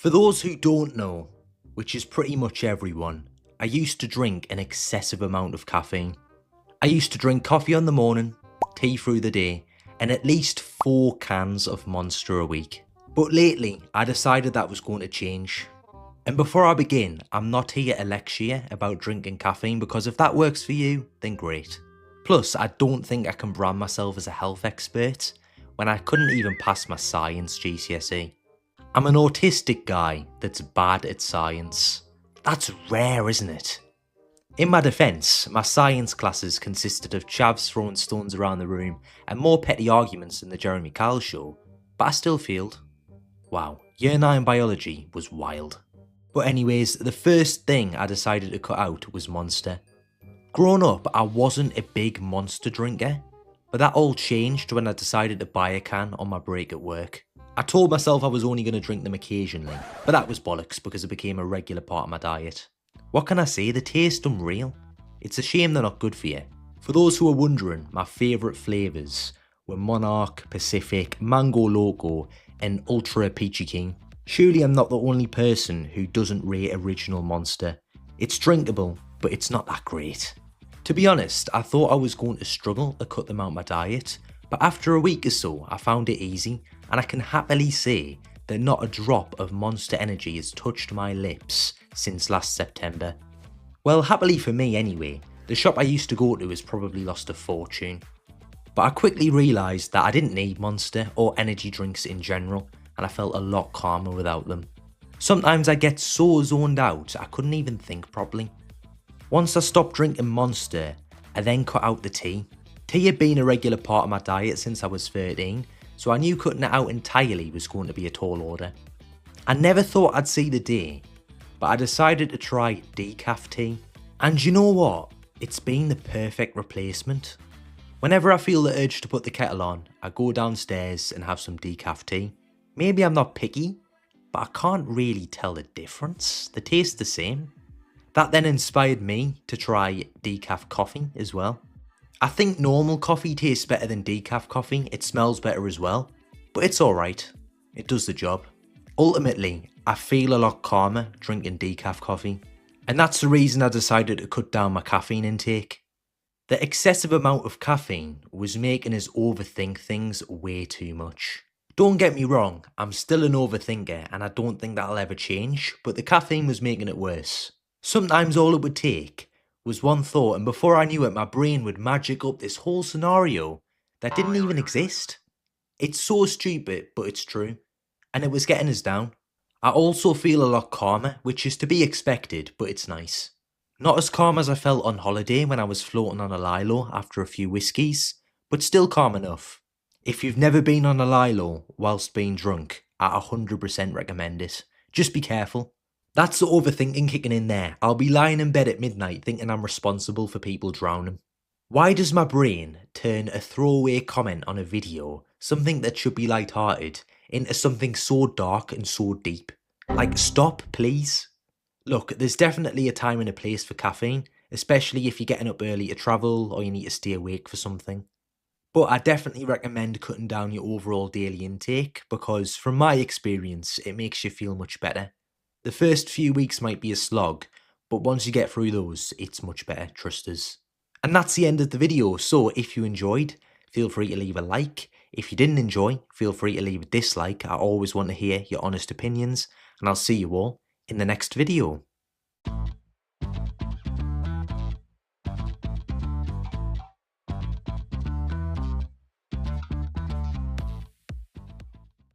For those who don't know, which is pretty much everyone, I used to drink an excessive amount of caffeine. I used to drink coffee in the morning, tea through the day, and at least 4 cans of Monster a week. But lately, I decided that was going to change. And before I begin, I'm not here to lecture you about drinking caffeine, because if that works for you, then great. Plus, I don't think I can brand myself as a health expert when I couldn't even pass my science GCSE. I'm an autistic guy that's bad at science. That's rare, isn't it? In my defence, my science classes consisted of chavs throwing stones around the room and more petty arguments than the Jeremy Kyle show, but I still failed. Wow, year 9 biology was wild. But anyways, the first thing I decided to cut out was Monster. Growing up, I wasn't a big Monster drinker, but that all changed when I decided to buy a can on my break at work. I told myself I was only going to drink them occasionally, but that was bollocks because it became a regular part of my diet. What can I say, they taste unreal. It's a shame they're not good for you. For those who are wondering, my favourite flavours were Monarch, Pacific, Mango Loco and Ultra Peachy Keen. Surely I'm not the only person who doesn't rate original Monster. It's drinkable, but it's not that great. To be honest, I thought I was going to struggle to cut them out my diet, but after a week or so I found it easy, and I can happily say that not a drop of Monster Energy has touched my lips since last September. Well, happily for me anyway, the shop I used to go to has probably lost a fortune. But I quickly realised that I didn't need Monster or energy drinks in general, and I felt a lot calmer without them. Sometimes I get so zoned out I couldn't even think properly. Once I stopped drinking Monster, I then cut out the tea. Tea had been a regular part of my diet since I was 13, so I knew cutting it out entirely was going to be a tall order. I never thought I'd see the day, but I decided to try decaf tea. And you know what? It's been the perfect replacement. Whenever I feel the urge to put the kettle on, I go downstairs and have some decaf tea. Maybe I'm not picky, but I can't really tell the difference. They taste the same. That then inspired me to try decaf coffee as well. I think normal coffee tastes better than decaf coffee, it smells better as well, but it's alright, it does the job. Ultimately, I feel a lot calmer drinking decaf coffee, and that's the reason I decided to cut down my caffeine intake. The excessive amount of caffeine was making us overthink things way too much. Don't get me wrong, I'm still an overthinker and I don't think that'll ever change, but the caffeine was making it worse. Sometimes all it would take was one thought, and before I knew it, my brain would magic up this whole scenario that didn't even exist. It's so stupid, but it's true. And it was getting us down. I also feel a lot calmer, which is to be expected, but it's nice. Not as calm as I felt on holiday when I was floating on a lilo after a few whiskies, but still calm enough. If you've never been on a lilo whilst being drunk, I 100% recommend it. Just be careful. That's the overthinking kicking in there. I'll be lying in bed at midnight thinking I'm responsible for people drowning. Why does my brain turn a throwaway comment on a video, something that should be light-hearted, into something so dark and so deep? Like, stop, please. Look, there's definitely a time and a place for caffeine, especially if you're getting up early to travel or you need to stay awake for something. But I definitely recommend cutting down your overall daily intake because, from my experience, it makes you feel much better. The first few weeks might be a slog, but once you get through those, it's much better, trust us. And that's the end of the video, so if you enjoyed, feel free to leave a like. If you didn't enjoy, feel free to leave a dislike. I always want to hear your honest opinions, and I'll see you all in the next video.